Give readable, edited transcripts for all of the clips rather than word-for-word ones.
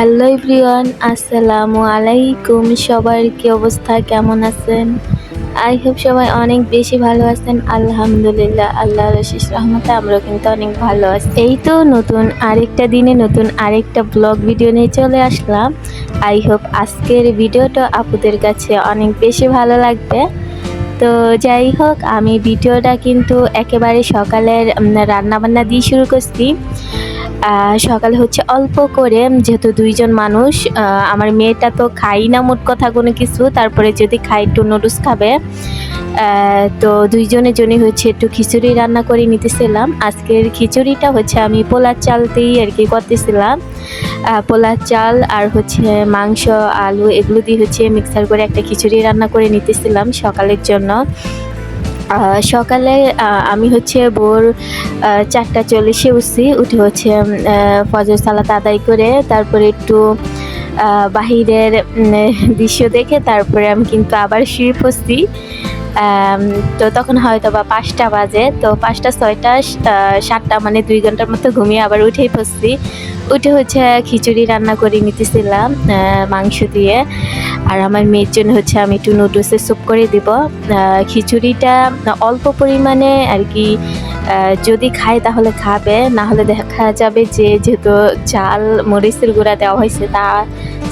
Hello everyone, আসসালামু আলাইকুম। সবার কি অবস্থা, কেমন আছেন? আই হোপ সবাই অনেক বেশি ভালো আছেন। আলহামদুলিল্লাহ, আল্লাহর অশেষ রহমতে আমরাও কিন্তু অনেক ভালো আছি। এই তো নতুন আরেকটা দিনে নতুন আরেকটা ব্লগ ভিডিও নিয়ে চলে আসলাম। আই হোপ আজকের ভিডিওটা আপুদের কাছে অনেক বেশি ভালো লাগবে। তো যাই হোক, আমি ভিডিওটা কিন্তু একেবারে সকালের রান্নাবান্না দিয়ে শুরু করছি। সকালে হচ্ছে অল্প করে, যেহেতু দুইজন মানুষ, আমার মেয়েটা তো খাই না মোট কথা কোনো কিছু, তারপরে যদি খাই একটু নুডলস খাবে। তো দুইজনের জন্য হচ্ছে একটু খিচুড়ি রান্না করে নিতেছিলাম। আজকের খিচুড়িটা হচ্ছে আমি পোলার চাল দিয়েই আর কি করতেছিলাম। পোলার চাল আর হচ্ছে মাংস, আলু এগুলো দিয়ে হচ্ছে মিক্সার করে একটা খিচুড়ি রান্না করে নিতেছিলাম সকালের জন্য। সকালে আমি হচ্ছে ভোর 4:40 উঠছি। উঠে হচ্ছে ফজর সালাত আদায় করে তারপরে একটু বাহিরের দৃশ্য দেখে তারপরে আমি কিন্তু আবার শুয়ে পড়ছি। তো তখন হয়তো বা 5টা বাজে। তো 5টা, 6টা, 7টা মানে 2 ঘন্টার মতো ঘুমিয়ে আবার উঠেই পড়ছি। উঠে হচ্ছে খিচুড়ি রান্না করে নিতেছিলাম মাংস দিয়ে। আর আমার মেয়ের জন্য হচ্ছে আমি একটু নুডলসের স্যুপ করে দিব। খিচুড়িটা অল্প পরিমাণে আর কি, যদি খায় তাহলে খাবে, না হলে দেখা যাবে যে যেহেতু ঝাল মরিচের গুঁড়া দেওয়া হয়েছে তা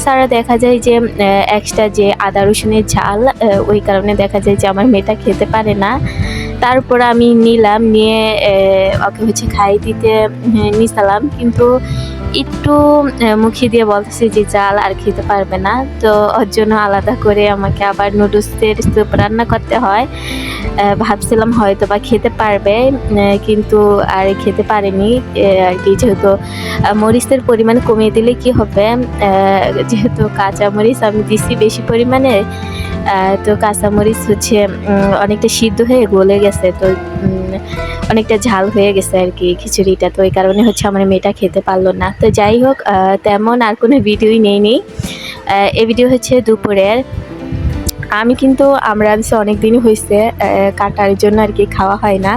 ছাড়া দেখা যায় যে এক্সট্রা যে আদা রসুনের ঝাল, ওই কারণে দেখা যায় যে আমার মেয়েটা খেতে পারে না। তারপর আমি নিয়ে ওকে হচ্ছে খাইয়ে দিতে নিছিলাম, কিন্তু একটু মুখে দিয়ে বলতেছে যে জাল আর খেতে পারবে না। তো ওর জন্য আলাদা করে আমাকে আবার নুডলসের স্যুপ রান্না করতে হয়। ভাবছিলাম হয়তো বা খেতে পারবে, কিন্তু আর খেতে পারেনি আর কি। যেহেতু মরিচের পরিমাণ কমিয়ে দিলে কি হবে, যেহেতু কাঁচা মরিচ আমি দিছি বেশি পরিমাণে, তো কাঁচামরিচ হচ্ছে অনেকটা সিদ্ধ হয়ে গলে গেছে, তো অনেকটা ঝাল হয়ে গেছে আর কি খিচুড়িটা। তো এই কারণে হচ্ছে আমার মেয়েটা খেতে পারলো না। তো যাই হোক, তেমন আর কোনো ভিডিওই নেইনি। এই ভিডিও হচ্ছে দুপুরের। আমি কিন্তু আমরা অনেক দিনই হয়েছে কাটার জন্য আর কি খাওয়া হয় না।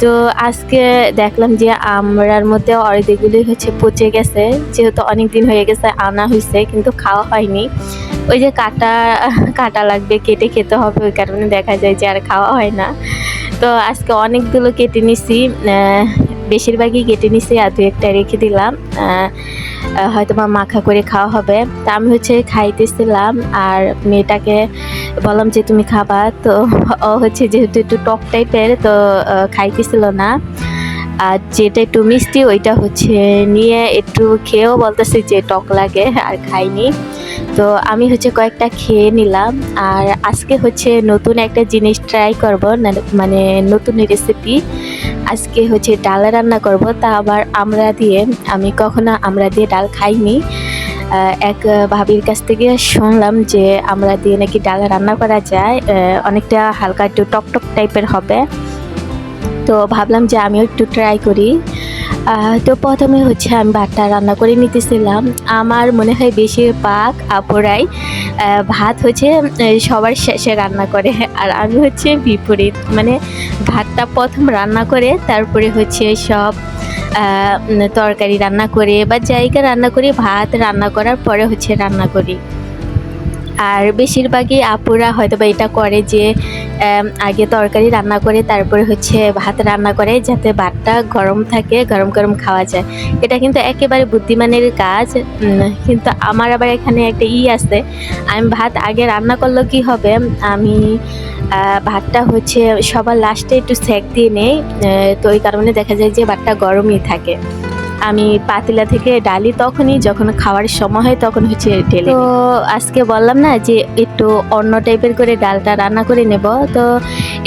তো আজকে দেখলাম যে আমরার মধ্যে অর্ধেকগুলি হচ্ছে পচে গেছে, যেহেতু অনেক দিন হয়ে গেছে আনা হয়েছে কিন্তু খাওয়া হয়নি। ওই যে কাটা লাগবে, কেটে খেতে হবে, ওই কারণে দেখা যায় যে আর খাওয়া হয় না। তো আজকে অনেকগুলো কেটে নিছি, বেশিরভাগই কেটে নিছি, আর 2-1টা রেখে দিলাম, হয়তো বা মাখা করে খাওয়া হবে। তা আমি হচ্ছে খাইতেছিলাম আর মেয়েটাকে বললাম যে তুমি খাবা। তো ও হচ্ছে যেহেতু একটু টক টাইপের, তো খাইতেছিল না। আর যেটা একটু মিষ্টি ওইটা হচ্ছে নিয়ে একটু খেয়েও বলতেছে যে টক লাগে, আর খাইনি। তো আমি হচ্ছে কয়েকটা খেয়ে নিলাম। আর আজকে হচ্ছে নতুন একটা জিনিস ট্রাই করব, মানে নতুন রেসিপি। আজকে হচ্ছে ডাল রান্না করব, তা আবার আমড়া দিয়ে। আমি কখনো আমড়া দিয়ে ডাল খাইনি। এক ভাবির কাছ থেকে শুনলাম যে আমড়া দিয়ে নাকি ডাল রান্না করা যায়, অনেকটা হালকা একটু টকটক টাইপের হবে। তো ভাবলাম যে আমিও একটু ট্রাই করি। তো প্রথমে হচ্ছে আমি ভাতটা রান্না করে নিতেছিলাম। আমার মনে হয় বেশিরভাগ আপুরাই ভাত হচ্ছে সবার শেষে রান্না করে, আর আমি হচ্ছে বিপরীত। মানে ভাতটা প্রথম রান্না করে তারপরে হচ্ছে সব তরকারি রান্না করে বা জায়গা রান্না করে, ভাত রান্না করার পরে হচ্ছে রান্না করি। আর বেশিরভাগই আপুরা হয়তো বা এটা করে যে আগে তরকারি রান্না করে তারপরে হচ্ছে ভাত রান্না করে, যাতে ভাতটা গরম থাকে, গরম গরম খাওয়া যায়। এটা কিন্তু একেবারে বুদ্ধিমানের কাজ। কিন্তু আমার আবার এখানে একটা আছে, আমি ভাত আগে রান্না করলেও কি হবে, আমি ভাতটা হচ্ছে সবার লাস্টে একটু সেঁক দিয়ে নেই। তো ওই কারণে দেখা যায় যে ভাতটা গরমই থাকে। আমি পাতিলা থেকে ডালি তখনই যখন খাওয়ার সময় হয়, তখন হচ্ছে ঢেলে। তো আজকে বললাম না যে একটু অন্য টাইপের করে ডালটা রান্না করে নেব। তো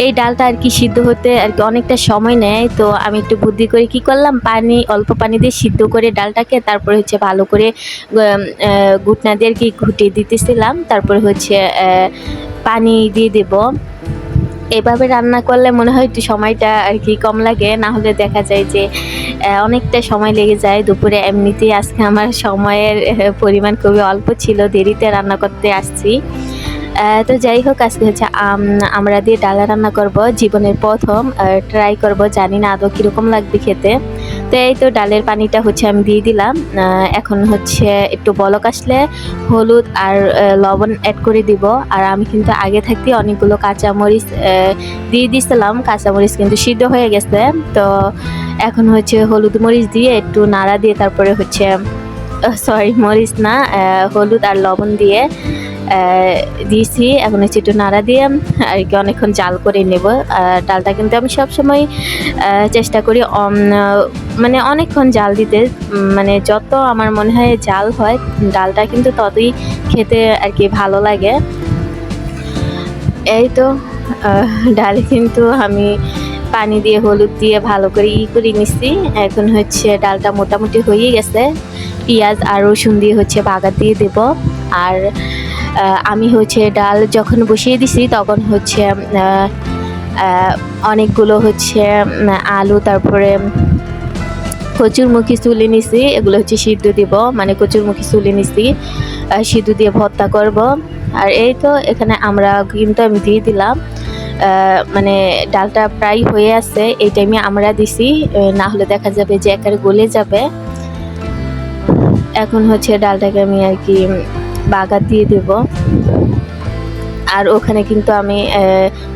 এই ডালটা আর কি সিদ্ধ হতে আর কি অনেকটা সময় নেয়। তো আমি একটু বুদ্ধি করে কি করলাম, অল্প পানি দিয়ে সিদ্ধ করে ডালটাকে তারপরে হচ্ছে ভালো করে ঘুটনা দিয়ে আর কি ঘুটিয়ে দিতেছিলাম। তারপরে হচ্ছে পানি দিয়ে দেব। এভাবে রান্না করলে মনে হয় একটু সময়টা আর কি কম লাগে, না হলে দেখা যায় যে অনেকটা সময় লেগে যায়। দুপুরে এমনিতেই আজকে আমার সময়ের পরিমাণ খুবই অল্প ছিল, দেরিতে রান্না করতে আসছি। তো যাই হোক আজকে হচ্ছে আমরা দিয়ে ডাল রান্না করব, জীবনের প্রথম ট্রাই করব, জানি না আদৌ কীরকম লাগবে খেতে। তো এই তো ডালের পানিটা হচ্ছে আমি দিয়ে দিলাম। এখন হচ্ছে একটু বলক আসলে হলুদ আর লবণ অ্যাড করে দিব। আর আমি কিন্তু আগে থাকতে অনেকগুলো কাঁচামরিচ দিয়ে দিয়েছিলাম, কাঁচামরিচ কিন্তু সিদ্ধ হয়ে গেছে। তো এখন হচ্ছে হলুদ মরিচ দিয়ে একটু নাড়া দিয়ে তারপরে হচ্ছে সরি মরিচ না, হলুদ আর লবণ দিয়ে দিয়েছি। এখন হচ্ছে একটু নাড়া দিয়ে আর কি অনেকক্ষণ জাল করে নেব। ডালটা কিন্তু আমি সবসময় চেষ্টা করি মানে অনেকক্ষণ জাল দিতে, মানে যত আমার মনে হয় জাল হয় ডালটা কিন্তু ততই খেতে আর কি ভালো লাগে। এই তো ডালে কিন্তু আমি পানি দিয়ে হলুদ দিয়ে ভালো করে করে নিচ্ছি। এখন হচ্ছে ডালটা মোটামুটি হয়ে গেছে। পেঁয়াজ আর রসুন দিয়ে হচ্ছে বাগার দিয়ে দেব। আর আমি হচ্ছে ডাল যখন বসিয়ে দিছি তখন হচ্ছে অনেকগুলো হচ্ছে আলু, তারপরে কচুরমুখী তুলে নিছি, এগুলো হচ্ছে সিদ্ধ দিব, মানে কচুরমুখী তুলে নিছি সিদ্ধ দিয়ে ভর্তা করব। আর এই তো এখানে আমরা কিন্তু আমি দিয়ে দিলাম, মানে ডালটা প্রায় হয়ে আছে, এই টাইমে আমরা দিছি, না হলে দেখা যাবে যে একেবারে গলে যাবে। এখন হচ্ছে ডালটাকে আমি আর কি বাগার দিয়ে দেব। আর ওখানে কিন্তু আমি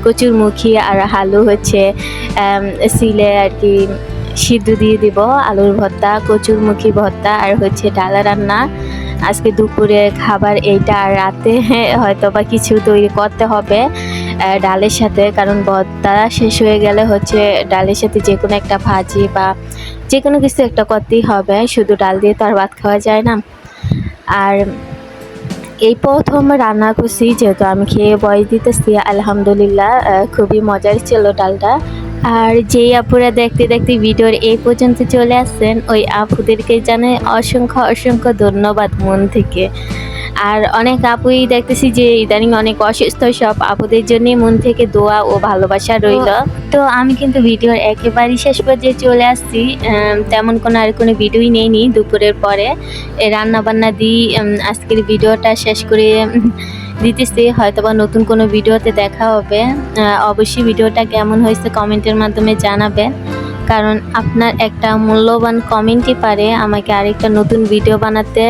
কচুরমুখী আর আলু হচ্ছে সিলে আর কি সিদ্ধ দিয়ে দিব। আলুর ভর্তা, কচুরমুখী ভর্তা আর হচ্ছে ডাল রান্না। আজকে দুপুরে খাবার এইটা, আর রাতে হয়তো বা কিছু তৈরি করতে হবে ডালের সাথে, কারণ ভর্তা শেষ হয়ে গেলে হচ্ছে ডালের সাথে যে কোনো একটা ভাজি বা যে কোনো কিছু একটা করতেই হবে, শুধু ডাল দিয়ে তো আর ভাত খাওয়া যায় না। আর এই প্রথম রান্না করছি, যেহেতু আমি খেয়ে বয়স দিতেছি, আলহামদুলিল্লাহ খুবই মজার ছিল ডালটা। আর যেই আপুরা দেখতে দেখতে ভিডিওর এই পর্যন্ত চলে আসছেন, ওই আপুদেরকে জানাই অসংখ্য অসংখ্য ধন্যবাদ মন থেকে। আর অনেক আপুই দেখতেছি যে ইদানিং অনেক অসুস্থ, সব আপুদের জন্য মন থেকে দোয়া ও ভালোবাসা রইল। তো আমি কিন্তু ভিডিওর একেবারেই শেষ পর্যায়ে চলে আসছি, তেমন কোনো ভিডিওই নেইনি দুপুরের পরে। রান্না বান্না দিয়ে আজকের ভিডিওটা শেষ করে দিতেছি, হয়তোবা নতুন কোনো ভিডিওতে দেখা হবে। অবশ্যই ভিডিওটা কেমন হয়েছে কমেন্টের মাধ্যমে জানাবেন, কারণ আপনার একটা মূল্যবান কমেন্টই পারে আমাকে আরেকটা নতুন ভিডিও বানাতে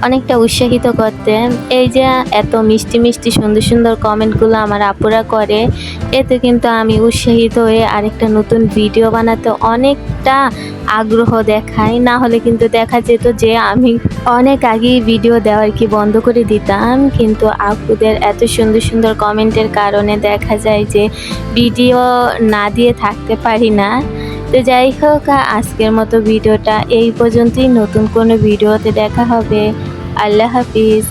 অনেকটা উৎসাহিত করতে। এই যে এত মিষ্টি মিষ্টি সুন্দর সুন্দর কমেন্টগুলো আমার আপুরা করে, এতে কিন্তু আমি উৎসাহিত হয়ে আরেকটা নতুন ভিডিও বানাতে অনেকটা আগ্রহ দেখাই। না হলে কিন্তু দেখা যেত যে আমি অনেক আগেই ভিডিও দেওয়ার কি বন্ধ করে দিতাম, কিন্তু আপুদের এত সুন্দর সুন্দর কমেন্টের কারণে দেখা যায় যে ভিডিও না দিয়ে থাকতে পারি না। তো যাই হোক, আজকের মতো ভিডিওটা এই পর্যন্তই। নতুন কোনো ভিডিওতে দেখা হবে। আল্লাহ হাফিজ।